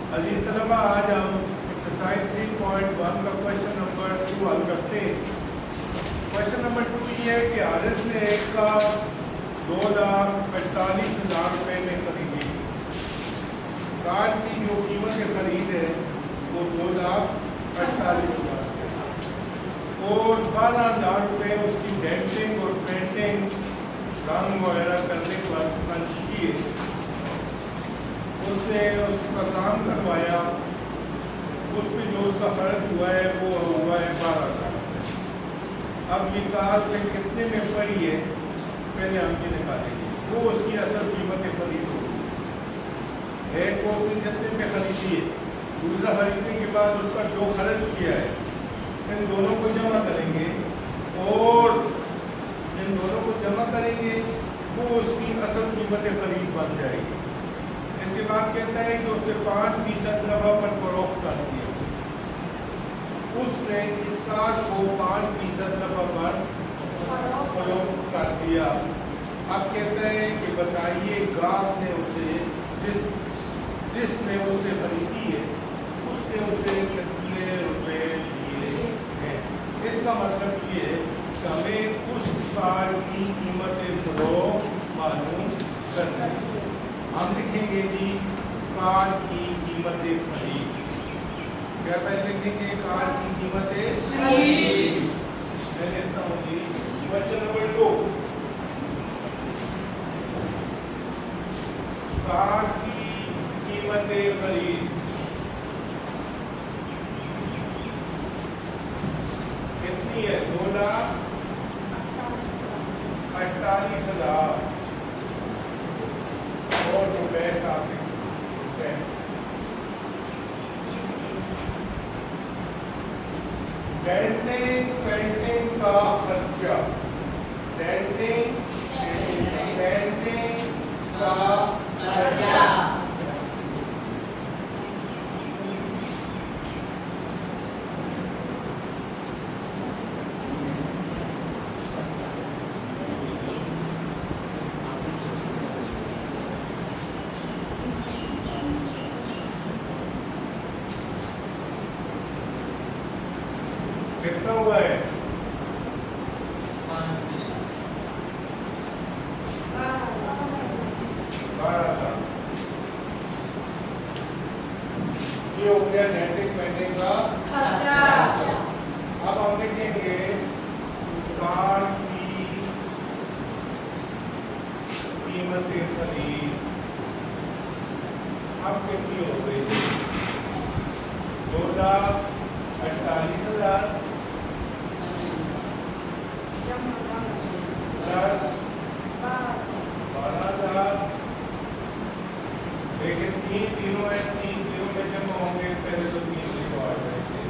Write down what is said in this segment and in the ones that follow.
अजीज सलमा, आज हम एक्सरसाइज 3.1 का क्वेश्चन नंबर 2 हल करते हैं। क्वेश्चन नंबर 2 ये है कि हारिस ने एक कार 2,48,000 रुपये में खरीदी। कार की जो कीमत खरीद है वो 2,48,000 रुपये और 12,000 रुपये उसकी डेंटिंग और पेंटिंग रंग वगैरह करने पर खर्च किए। उसने उसका काम करवाया, उस पर जो उसका खर्च हुआ है वो हुआ है 12,000 रुपये। अब ये कार से कितने में पड़ी है पहले हम ये निकालेंगे। वो उसकी असल कीमत खरीद होगी। एक को उसने कितने में खरीदी है, दूसरा खरीदने के बाद उस पर जो खर्च किया है, इन दोनों को जमा करेंगे और इन दोनों को जमा करेंगे वो उसकी असल कीमत खरीद बन जाएगी। इसके बाद कहता है कि उसने 5% नफा पर फरोख्त कर दिया। उसने इस कार को 5% नफा पर फरोख्त कर दिया। अब कहते हैं कि बताइए ग्राहक ने उसे जिसने उससे खरीदी है उसने उसे कितने रुपए दिए हैं। इसका मतलब ये है कि हमें उस कार की कीमत फरोख्त मालूम करना है। हम लिखेंगे जी कार की कीमत खरीद। क्या पहले लिखेंगे कार की कीमत खरीद। मैं लिखता हूँ जी क्वेश्चन नंबर 2, कार की कीमत खरीद कितनी है? 2,48,000 और रुपए साथ रुपए। डेंटिंग पेंटिंग का खर्चा, डेंटिंग पेंटिंग का खर्चा कितना हुआ है? 12,000। ये हो गया डेंटिंग पेंटिंग का खर्चा। अब हम लिखेंगे कार की कीमत खरीद। अब कितनी हो गई? 2,48,000 प्लस 12,000। लेकिन 3 जीरो है, 3 जीरो में जमा होंगे पहले तो 3 जीरो आ जाएंगे।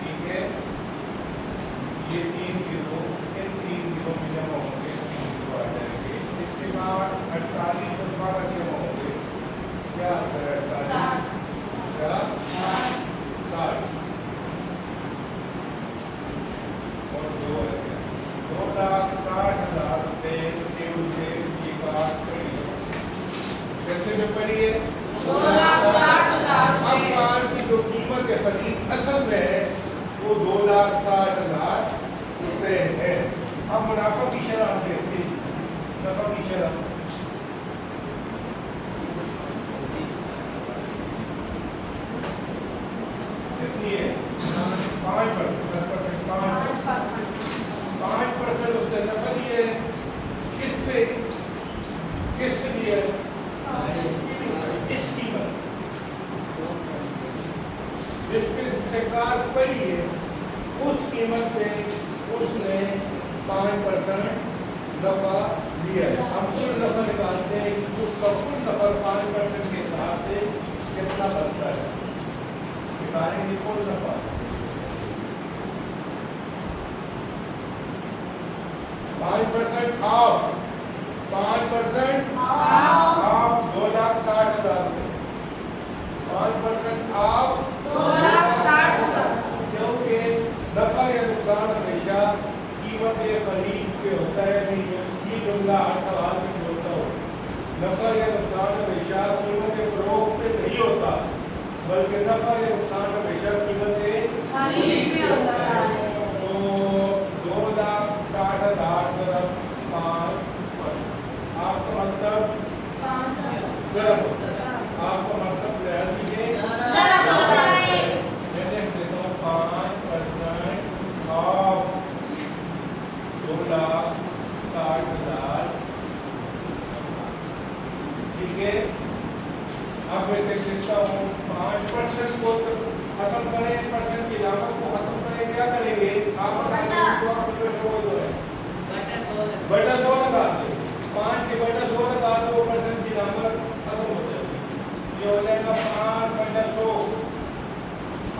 ठीक है, ये 3 जीरो इन 3 जीरो में जमा होंगे, 3 जीरो आ जाएंगे। इसके बाद 48 और 12 जमा होंगे, क्या आता है? 48 क्या 60 और 2 ऐसे 2,60,000 रुपये के उसे ये कार पड़ी है। कितने में पड़ी है? 2,60,000। अब कार की जो कीमत खरीद असल में है वो 2,60,000 रुपये है। अब मुनाफा की शरह हम देखते हैं। नफा की शरह कितनी है? 5%। 5% उसने नफा दिए। किस पे दिए? इस कीमत जिस पे से कार पड़ी है उस कीमत पे उसने 5% नफा लिया। हम कुल नफा निकालते हैं, उसका कुल नफा 5% के साथ कितना बनता है, निकालेंगे कुल नफा। 5% ऑफ 5% ऑफ 2,60,000 रुपये। 5% ऑफ 2,60,000 क्योंकि नफा या नुकसान हमेशा कीमत खरीद पे होता है। नहीं, ये जुमला हर सवाल में बोलता हो। नफा या नुकसान हमेशा कीमत फरोख्त पे नहीं होता, ज़रब होता है। आपका मतलब रियाजी में ज़रब होता है। मैं लिख देता हूँ 5% ऑफ 2,60,000। ठीक है, अब मैं से लिखता हूँ 5% को खत्म करें, परसेंट की लागत को खत्म करें, क्या करेंगे आप बटा 100 लगा दो, 5 के बटा 100 लगा दो, परसेंट की लागत खत्म हो जाएगी। ये हो जाएगा 5 बटा 100।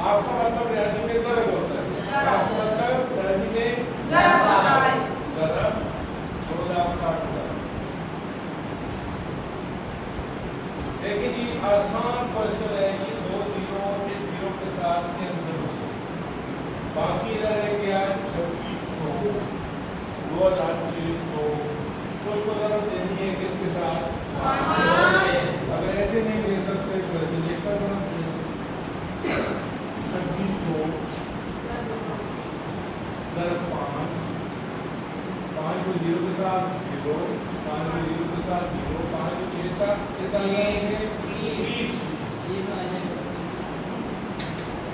आपका मतलब रियाजी में ज़रब होता है। आपका मतलब रियाजी में ज़रब होता है। ज़रब 2,60,000। लेकिन ये आसान क्वेश्चन है, ये 2 जीरो इस जीरो के साथ कैंसिल हो सकते, बाकी रह गया 2600, 2,600। उसको ज़रूर देनी है किसके साथ? अगर ऐसे नहीं दे सकते तो ऐसे लिखकर बना 2600 ज़रब 5, 5 को जीरो के साथ 0, 5 को जीरो के साथ 0, 5 को 6 के साथ 20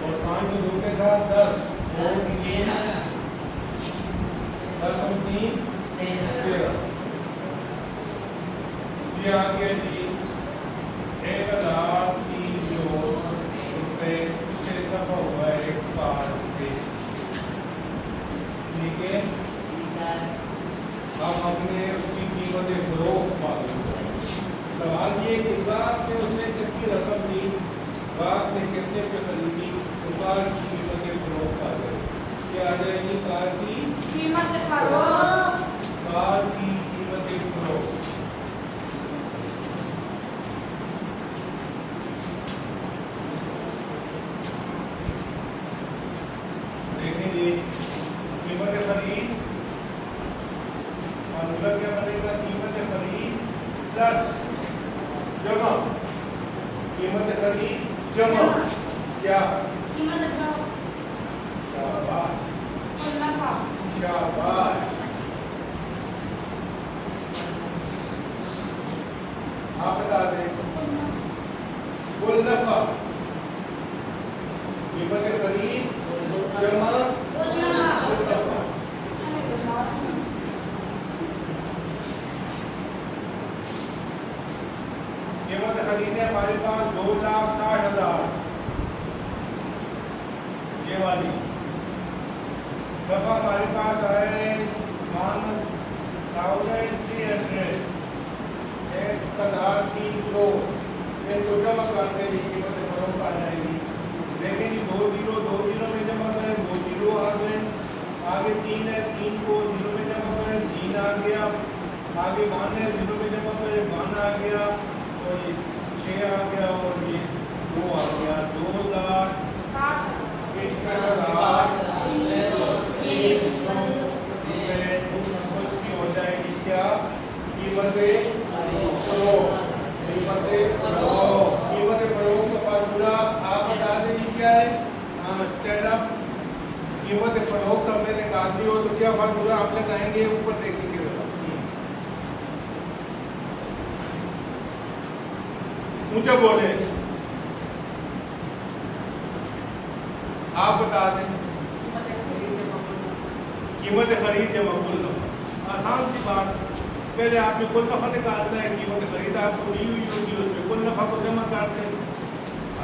और 5 को 2 के साथ 10 और 10 और 3 13। ये आ गया जी 1,300 रुपये, इससे दफा हुआ है एक कार्ड से। ठीक है, अब हमने उसकी कीमत फरोख्त मालूम करी। सवाल ये कि गाहक ने उसने कितनी रकम दी, गाहक ने कितने पे खरीदी, तो कार की कीमत फरोख्त आ जाएगी। क्या आ जाएगी? कार की कीमत फरोख्त। कार की कीमत फरोख्त। देखेंगे कीमत खरीद, फार्मूला क्या बनेगा? कीमत खरीद प्लस जमा, कीमत खरीद जमा क्या? शाबाश शाबाश। आप बता दें कुल नफा, कीमत खरीद जमा कुल नफा। कीमत खरीदे हमारे पास 2,60,000, ये वाली दफा हमारे पास आए 1,300, 1,300। इनको जमा करते ही कीमत फरोख्त आ जाएगी। लेकिन 2 जीरो में जमा करें, 2 जीरो आ गए, आगे 3 है, 3 को जीरो में जमा करें, 3 आ गया, आगे 1 है, जीरो में जमा करें, 1 आ गया, और ये 6 आ गया, और ये 2 आ गया। 2,61,300 रुपये उसकी हो जाएगी क्या? कीमत फरोख्त। कीमत फरोख्त का फार्मूला आप बता देंगे क्या है? हाँ, स्टैंड अप। कीमत फरोख्त हमने निकालनी हो तो क्या फार्मूला आप लगाएंगे? ऊपर देखेंगे ऊंचा बोले, आप बता दें। कीमत खरीद जमा कुल नफा, आसान सी बात। पहले आपने कुल नफा निकालना है, कीमत खरीद आपको दी हुई होगी, उसमें कुल नफा को जमा करते हैं,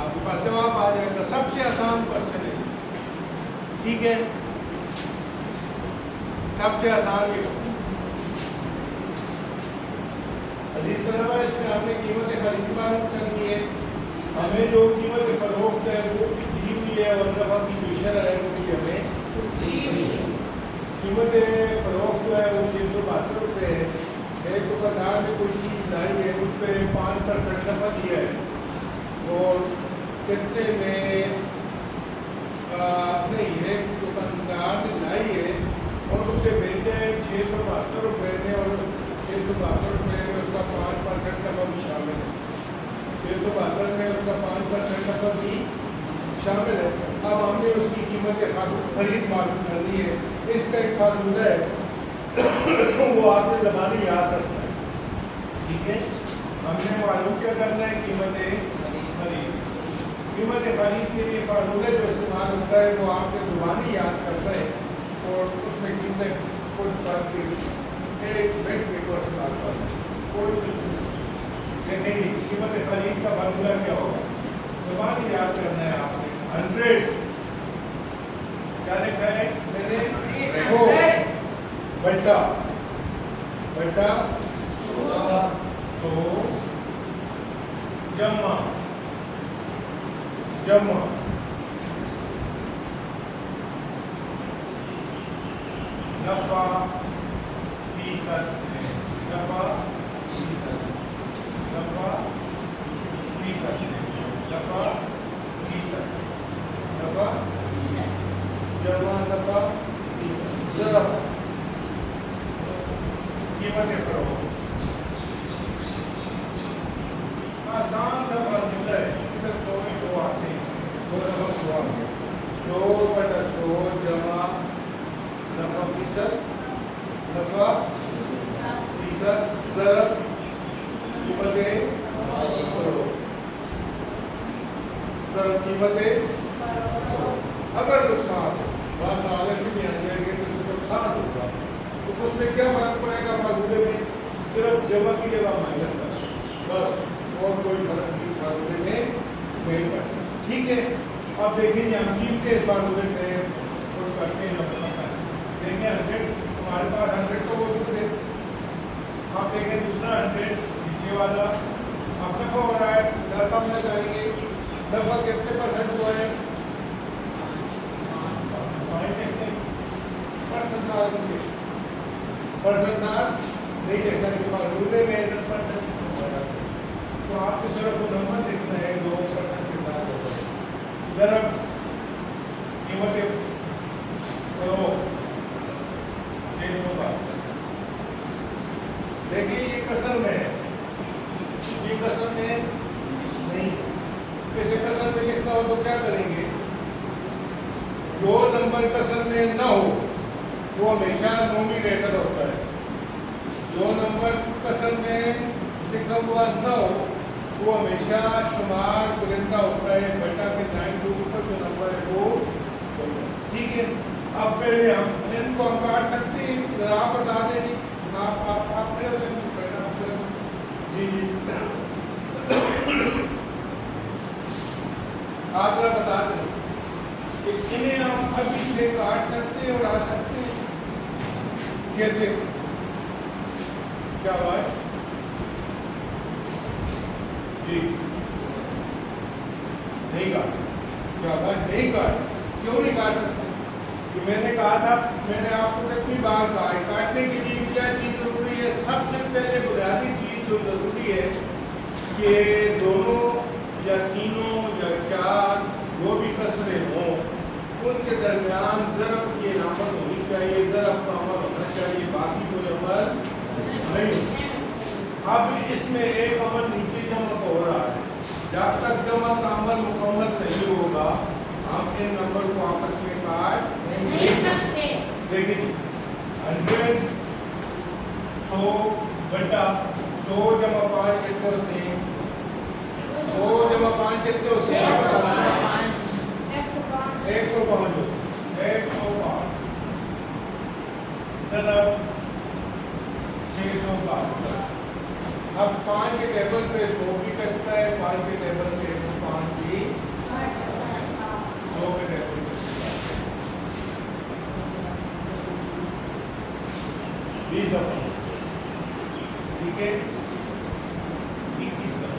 आपके पास जवाब आ जाएगा। सबसे आसान क्वेश्चन है, ठीक है, सबसे आसान ये। इसमें हमने कीमत खरीद मालूम करनी है, हमें जो कीमत फरोख्त है वो दी हुई है, और नफा की जो शरह है वो भी हमें कीमत फरोख्त जो है वो 672 रुपये है। एक दुकानदार ने कोई चीज़ लाई है, उस पर 5% नफा दिया है, और कितने में नहीं, एक दुकानदार ने लाई है और उसे बेचा है 672 रुपये में, और 672 रुपये में उसका 5% नफा भी शामिल है। 672 में उसका 5% नफा भी शामिल है। अब हमने उसकी कीमत खरीद मालूम करनी है। इसका एक फार्मूला है वो आपने ज़बानी याद रखना है, ठीक है। हमने मालूम क्या करना है कीमत खरीद। कीमत खरीद के लिए फार्मूले जो इस्तेमाल होता है वो आपके जुबानी याद करते हैं और उसमें कीमत पुट करके एक मिनट में को इस्तेमाल करना है। कोई देखेंगे कीमत खरीद का फार्मूला क्या होगा, जुबानी याद करना है आपने। 100 क्या लिखा है मैंने, 100 बटा 100 जमा नफा फीसद है, नफा फीसद जमा नफा फीसद जरा कीमत फरोख्त। आसान सा फार्मूला है, इधर 100 आते हैं, 2 दफा 100 आ गया, 100 बटा 100 जमा नफा फीसद ज़रब कीमत अगर नुकसान हो बात आगे से नहीं आ जाएंगे तो उसमें नुकसान होगा तो उसमें क्या फर्क पड़ेगा, फार्मूले में सिर्फ जमा की जगह माइनस करना बस, और कोई फर्क नहीं फार्मूले में नहीं पड़ेगा। ठीक है, अब देखेंगे हम कीमतें फार्मूले में करते हैं। देखें 100 हमारे पास 100 तो मौजूद है। आप देखें दूसरा 100 नीचे वाला अब नफा हो रहा है, नफा में लगाएंगे, नफा कितने परसेंट हुआ है, परसेंट नहीं देखना कि फार्मूले में 100% तो आपको सिर्फ वो नंबर देखना है 2% के साथ होता है। जरा कीमत करो 600 का, देखिए ये कसर में है, ये कसर में नहीं है। इसे कसर में लिखना हो तो क्या करेंगे, जो नंबर कसर में न हो वो हमेशा नोमिनेटर होता है, जो नंबर कसर में लिखा हुआ न हो वो हमेशा शुमार बुलंदा होता है, बटा के दाईं के ऊपर जो नंबर है वो होता है। ठीक है, अब पहले हम इनको हम काट सकते हैं, आप बता दें आप जी आप जरा बता दें कि इन्हें आप अभी से काट सकते हैं और आ सकते हैं कैसे, क्या बात जी नहीं काट, क्या बात नहीं काट, क्यों नहीं काट सकते, कि मैंने कहा था, मैंने आपको कितनी बार कहा है काटने के लिए क्या चीज़ जरूरी है, सबसे पहले बुनियादी चीज़ जो जरूरी है कि दोनों या तीनों या चार जो भी कसरे हों उनके दरमियान ज़रब की अमल होनी चाहिए, ज़रब का अमल होना चाहिए, बाकी कोई अमल नहीं। अब इसमें एक अमल नीचे जमा हो रहा है, जब तक जमा का अमल मुकम्मल नहीं होगा हम इन नंबर को आपस में काट नहीं सकते। देखिए 100 100 बटा 100 जमा 5 कितने होते हैं, 100 जमा 5 कितने होते हैं, 105 105 ज़रब 605। अब 5 के टेबल पे 100 भी कटता है, 5 के टेबल पे 105 भी 2 के टेबल पे 20 दफा। ठीक है, 21 दफा।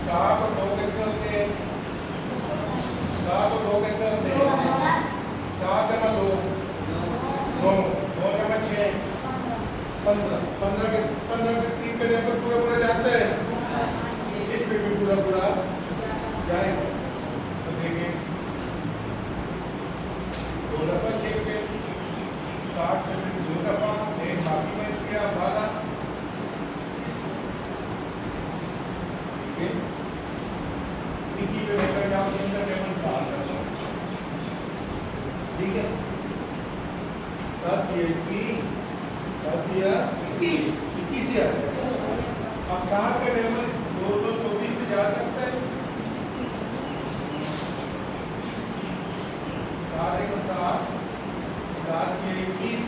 7 और 2 कितने होते हैं, 7 और 2 कितने होते हैं, 7 जमा 2 9 9 जमा 6 15 15 के 3 के टेबल पूरा जाता है, इस पे भी पूरा जाएगा। तो देखें 2 दफा 6 पे 60 में 2 दफा, एक बाकी में किया 12। ठीक है, इक्की पे लेकर जाओ, इनका टेबल 7 कर दो। ठीक है, सब ये की कर दिया ही आता है। अब 7 का टेबल 224 पे जा सकता है। 7 एक 7, 7 ये 21,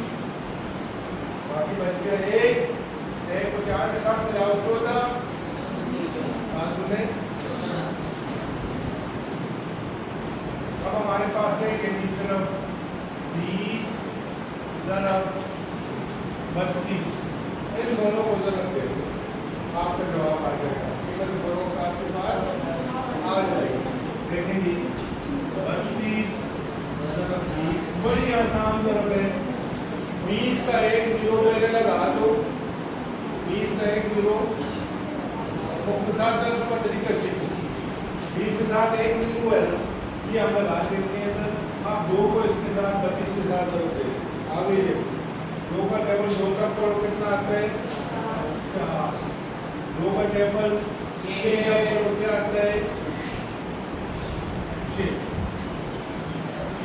बाकी बच गया 1 को 4 के साथ मिलाओ 14, 5 गुने। अब हमारे पास रहेंगे सिर्फ 20 ज़रब 32, इन दोनों को ज़रब दे दो, आपका जवाब आ जाएगा। आपके पास आ जाएगा। देखेंगे 32 ज़रब 20, बड़ी आसान ज़रब है। 20 का एक जीरो पहले लगा दो, 20 का एक जीरो मुख्तसार ज़रब का तरीका सीखो। 20 के साथ एक जीरो है ना, ये हम लगा देते हैं। तो आप 2 को इसके साथ 32 के साथ ज़रब दे आगे देखो। 2 का टेबल 2 तक पढ़ो कितना आता है 4। 2 का टेबल 6 तक पढ़ो क्या आता है 6।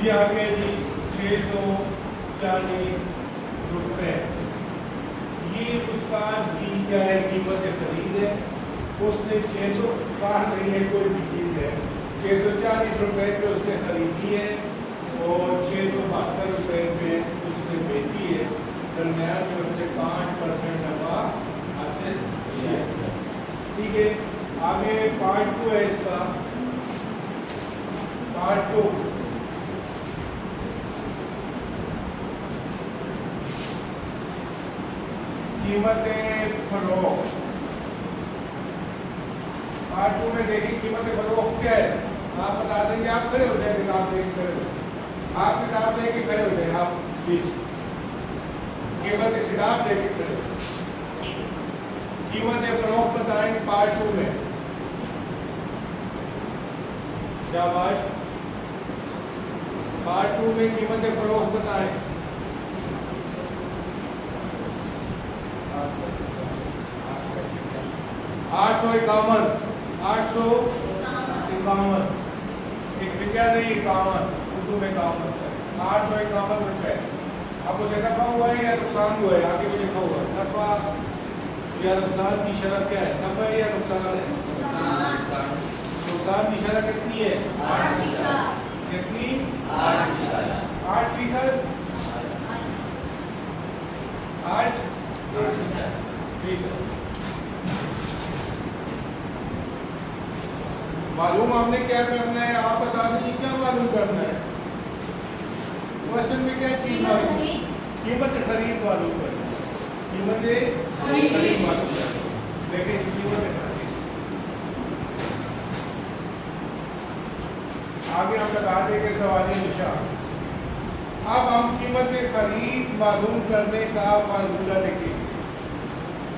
ये आ गया जी 640 रुपए। ये उसका जी क्या है, कीमत खरीद है। उसने 600 का नहीं है, कोई भी चीज है 640 रुपए पे उसने खरीदी है और 672 रुपए में उसने बेची है। दरम्यान में उसने 5% नफा हासिल किया। ठीक है, आगे पार्ट 2 है इसका। पार्ट 2 कीमत फरोख्त। पार्ट 2 में देखिए कीमत फरोख्त क्या है। आप बता देंगे, आप खड़े हो जाए, किताब लेके खड़े हो जाए, आप किताब लेके खड़े हो जाए, आप प्लीज कीमत किताब लेके खड़े हो जाए। कीमत फरोख्त बताएंगे पार्ट 2 में। शाबाश, पार्ट 2 में कीमत फरोख्त बताएं। 851, 851, एक विज्ञा नहीं 51, उर्दू में 51 है। 851 रुपए। अब उसे नफा हुआ है या नुकसान हुआ है, आगे भी लिखा हुआ है नफा या नुकसान की शरत क्या है, नफा या नुकसान है। नुकसान की शरत कितनी है 8%। कितनी 8%। 8%। मालूम हमने क्या करना है, आप बता दीजिए क्या मालूम करना है। क्वेश्चन में क्या चीज मालूम, कीमत खरीद मालूम करना है। कीमत खरीद मालूम करना है, लेकिन कीमत खरीद आगे हम लगा देंगे सवाली निशान। अब हम कीमत खरीद मालूम करने का फार्मूला लिखेंगे।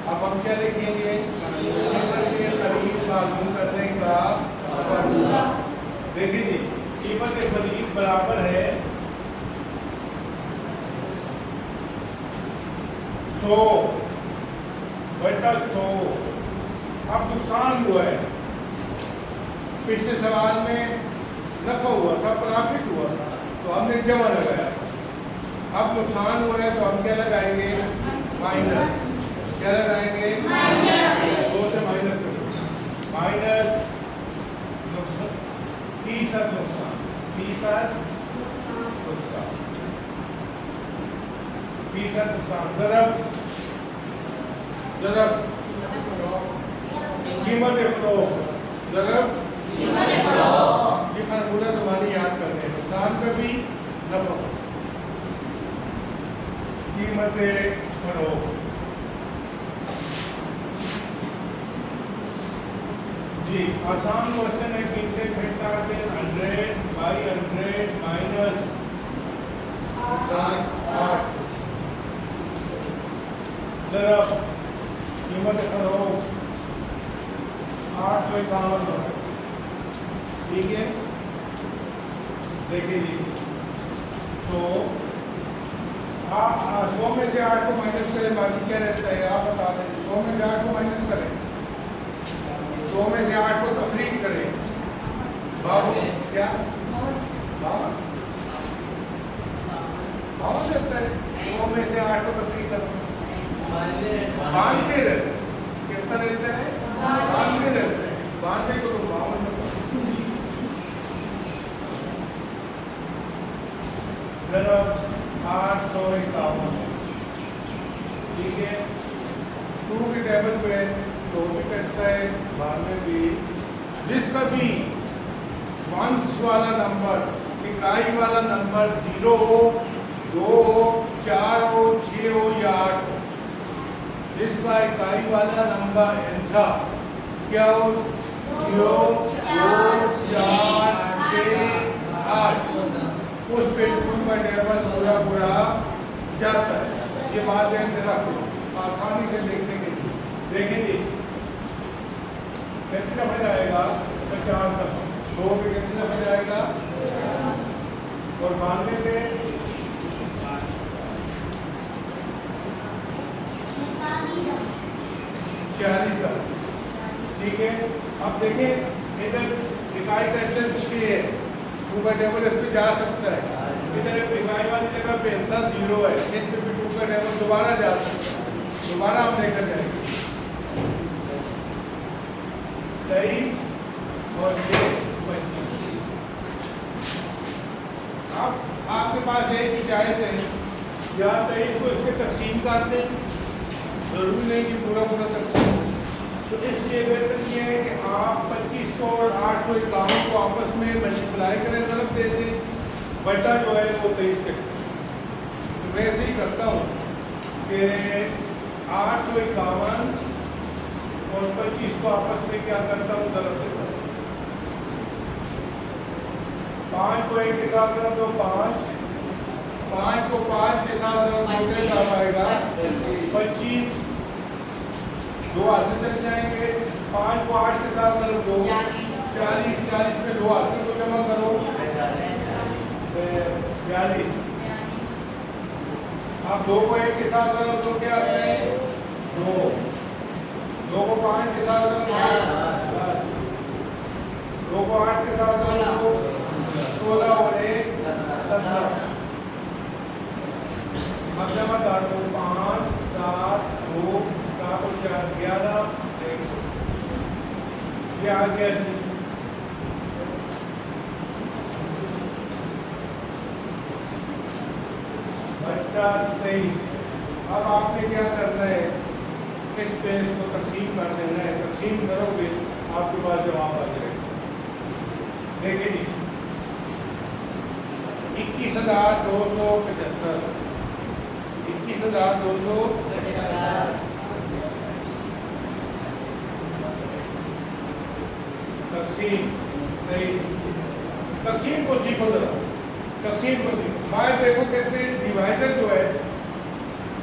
अब हम क्या लिखेंगे, कीमत खरीद मालूम करने का फार्मूला। देखिए जी, कीमत खरीद बराबर है 100 बटा 100। अब नुकसान हुआ है, पिछले सवाल में नफा हुआ था, प्रॉफिट हुआ था, तो हमने जमा लगाया। अब नुकसान हुआ है तो हम क्या लगाएंगे माइनस। क्या लगाएंगे माइनस। 2 से माइनस करो, माइनस फीसद नुकसान, फीसद नुकसान, फीसद नुकसान। ज़रब ज़रब कीमत फरोख्त, ज़रब कीमत फरोख्त। ये फार्मूला तुम्हारी याद करने हैं। नुकसान का भी नफा, कीमत फरोख्त। जी आसान क्वेश्चन है। कितने घंटा के 100 बाई 100 माइनस 8। ज़रब कीमत फरोख्त 851 रुपए। ठीक है, देखिए जी 100 में से 8 को माइनस करें, बाकी क्या रहता है आप बता दें। 100 में से 8 को माइनस करें, 100 में से 8 को तफरीक करें, बावन क्या बावन रहता है। 100 में से 8 को तफरीक करें, 92 92 रहते हैं। कितना रहते हैं? 92 रहते हैं। 92 को तो 52 में जरा 851, ठीक है। 2 के टेबल पे 100 भी कटता है, 92 भी। जिसका भी वंश वाला नंबर, इकाई वाला नंबर 0 हो, 2 हो, 4 हो, 6 हो या 8 हो, जिसका इकाई वाला नंबर ऐसा क्या हो? 0, 2, 4, 6, 8, उस पे 2 का टेबल पूरा पूरा जाता है। ये बात है, जरा आसानी से देखने के लिए देखेंगे कितनी दफा जाएगा? 50 दफा। 2 पे कितनी दफा जाएगा? और 92 पे 40 दफा, ठीक है। अब देखें इधर इकाई का एसेंस 6 है, 2 का टेबल इस पे जा सकता है। इधर इकाई वाली जगह पे आंसर 0 है, इस पे भी 2 का टेबल दोबारा जा सकता है। दोबारा हम लेकर जाएंगे 23 और ये 25। अब आपके पास एक ही चॉइस है, या 23 को इसमें तकसीम कर दें, जरूरी नहीं कि पूरा पूरा तकसीम। तो इसलिए बेहतर ये है कि आप 25 को और 851 को आपस में मल्टीप्लाई करें, ज़रूर दे दें, बटा जो है वो 23 के। तो मैं ऐसे ही करता हूँ कि 851 और 25 को आपस में क्या करता हूँ, ज़रूर देता हूँ। 5 को 1 के साथ ज़रूर दो 5, 5 को 5 के साथ ज़रूर दोगे तो आप आएगा 25, 2 हाथ से चल जाएंगे। 5 को 8 के साथ ज़रूर दो 40, 40 में 2 हाथ से तो जमा करो 42। अब 2 को 1 के साथ ज़रूर दो क्या आपने 2, 2 को 5 के साथ ज़रूर 2 को 8 के साथ ज़रूर 16 और 1 17। अब जमा कर दो 5, 7, 2, 7 और 4 11, ये आ गया जी। बट्टा 23। अब आपने क्या करना है, इस पेज को तकसीम कर देना है। तकसीम करोगे आपके पास जवाब आ जाएगा। देखिए 21,275, 21,275 तकसीम 23। तकसीम को सीखो जरा, तकसीम को सीखो। बाहर देखो कहते हैं डिवाइजर जो है,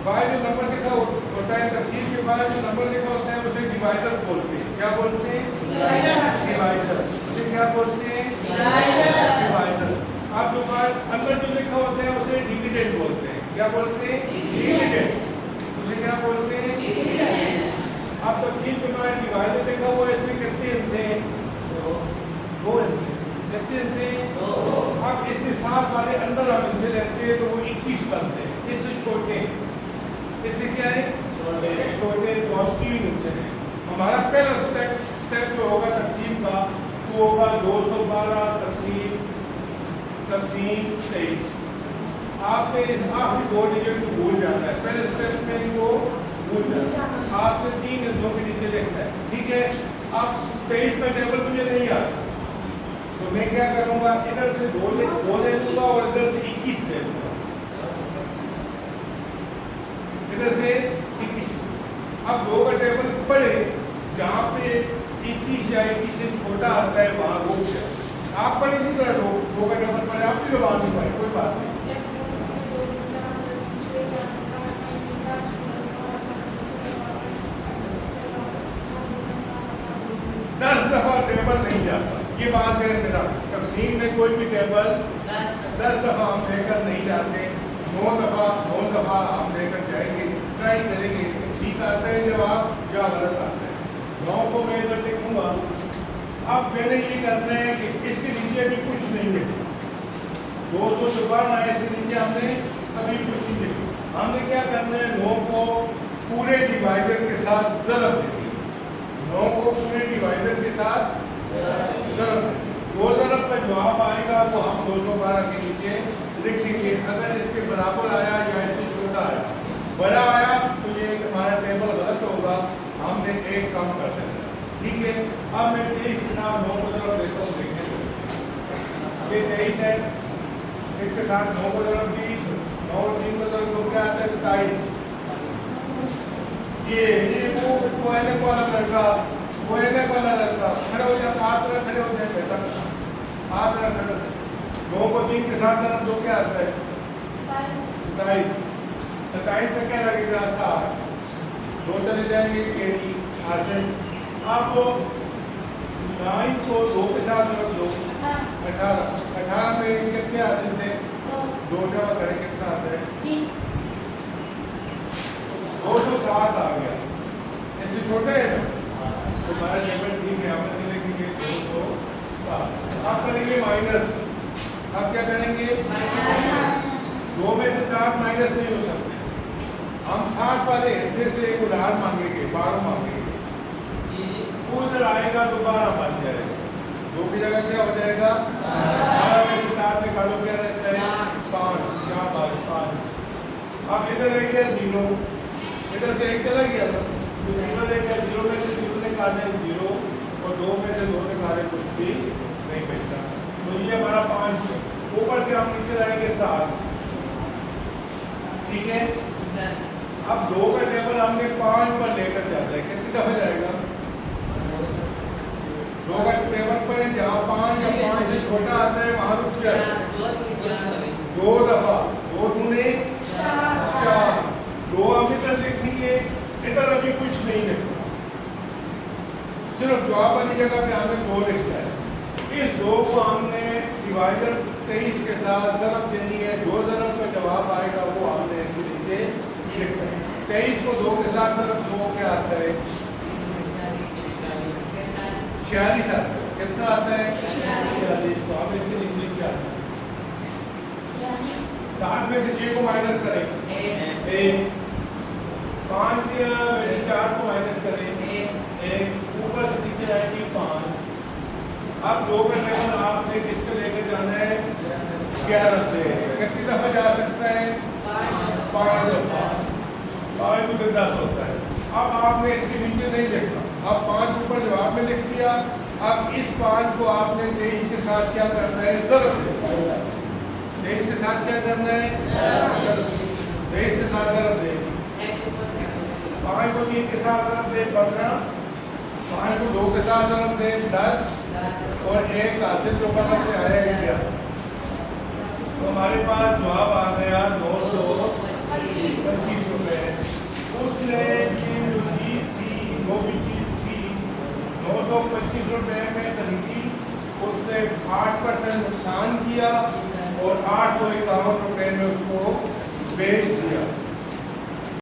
बाहर जो नंबर लिखा होता है, तकसीम के बाहर जो नंबर लिखा होता है उसे डिवाइजर बोलते हैं। क्या बोलते हैं? डिवाइजर। उसे क्या बोलते हैं? डिवाइजर। आप जो बाहर अंदर जो लिखा होता है उसे डिविडेंड बोलते हैं। क्या बोलते हैं? डिविडेंड। उसे क्या बोलते हैं? अब तकसीम के बाहर डिवाइजर लिखा हुआ है, इसमें कितने हिस्से हैं? 2 हिस्से। कितने हिस्से? 2। अब इसके साथ वाले अंदर हम हिस्से रहते हैं तो वो 21 बनते हैं। इससे छोटे, इससे क्या है? छोटे। तो हम 3 हिस्से हैं। हमारा पहला स्टेप जो होगा तकसीम का वो होगा 212 तकसीम 23। आपने आखिरी 2 डिजिट को भूल जाना है, पहले स्टेप में ही वो भूल जाना है। आपने 3 हिस्सों के नीचे लिखना है, ठीक है। अब 23 का टेबल मुझे नहीं आता तो मैं क्या करूंगा, इधर से 2 ले लूंगा और इधर से 21 ले लूंगा, इधर से 21। अब 2 का टेबल पढ़े, जहाँ पे 21 या 21 से छोटा आता है वहां वो क्या आप पढ़े इसी तरह 2 का टेबल पढ़े, आप भी बात नहीं पढ़े, कोई बात नहीं। 10 दफा टेबल नहीं जाता, ये बात है मेरा। तकसीम में कोई भी टेबल 10 दफा हम लेकर नहीं जाते, 9 दफा हम लेकर जाएंगे, ट्राई करेंगे ठीक आता है जवाब या गलत आता है। 9 को मैं इधर लिखूंगा। अब मैंने ये करना है कि इसके नीचे भी कुछ नहीं लिखा, 254 है, इसके नीचे हमने अभी कुछ नहीं लिखा। हमने क्या करना है, 9 को पूरे डिवाइजर के साथ ज़रब देंगे। 9 को पूरे डिवाइजर के साथ ज़रब देंगे। जो ज़रब का जवाब आएगा वो हम 212 के नीचे लिखेंगे। अगर इसके बराबर आया या इससे छोटा आया, बड़ा आया तो ये हमारा टेबल गलत होगा, हमने एक कम कर देना। ठीक है, अब मैं 23 के साथ 9 को ज़रब देता हूँ। देखिए ये 23 है, इसके साथ 9 को ज़रब दी, 9 और 3 को ज़रब दो क्या आता है 27। ये वो एनक वाला लड़का, वो एनक वाला लड़का खड़े हो जाए, आप तरह खड़े हो जाए बेटा, आप तरह खड़े हो जाए। 9 को 3 के साथ ज़रब दो क्या आता है 27। 27 में क्या लगेगा 60, 2 चले जाएंगे केरी हासिल। अब 9 को 2 के साथ ज़रब दो 18, 18 में कितने हासिल थे 2 जमा करें कितना आता है 207 आ गया। इससे छोटे है ना तो हमारा लेवल ठीक है, हम ऐसे लिखेंगे 207। अब करेंगे माइनस। अब क्या करेंगे 2 में से 7 माइनस नहीं हो सकते। हम 7 वाले हिस्से से एक उदाहरण मांगेंगे, 12 मांगेंगे, वो उधर आएगा तो 12 बन जाएगा। 2 की जगह क्या हो जाएगा 12 में से 7 निकालो क्या रहता है 5, 5। अब इधर रह गया 0, इधर से 1 चला गया तो 0 रह गया। 0 में से 0 निकाले 0 और 2 में से 2 निकाले कुछ भी नहीं बचता। तो ये हमारा 5 है। ऊपर से हम नीचे लाएंगे 7। ठीक है, अब 2 का टेबल हमने 5 पर लेकर जाता है, कितनी दफा जाएगा 2 का टेबल पर जहाँ 5 या 5 से छोटा आता है वहां रुक जाए 2 दफा। 2 दूने 4। 2 हम इधर लिखेंगे, इधर अभी कुछ नहीं लिखना, सिर्फ जवाब वाली जगह पे हमने 2 लिखना है। इस 2 को हमने डिवाइजर 23 के साथ ज़रब देनी है। जो ज़रब का जवाब आएगा वो हमने इसके नीचे लिखना है। 23 को 2 के साथ ज़रब 2 क्या आता है 46 आता है। कितना आता है 46। तो हम इसके नीचे क्या आता है 7 में से 6 को माइनस करें 1, 5 में से 4 को माइनस करें 1, ऊपर से नीचे आएगी 5। अब 2 का टेबल आपने किसको लेकर जाना है 11 पे। कितनी दफा जा सकता है 5 दफा। 5 तो 10 होता है। अब आपने इसके नीचे नहीं लिखना, अब 5 ऊपर जवाब में लिख दिया। अब इस 5 को आपने 23 के साथ क्या करना है ज़रब देना। 23 के साथ क्या करना है 23 के साथ ज़रब दे। 5 को 3 के साथ ज़रब दे 15, 5 को 2 के साथ ज़रब दे 10 और 1 हासिल जो ऊपर से आया क्या। तो हमारे पास जवाब आ गया 925 रुपये। उसने ये जो चीज़ थी, जो भी चीज़ थी 925 रुपये में खरीदी, उसने 8% नुकसान किया और 851 रुपये में उसको बेच दिया।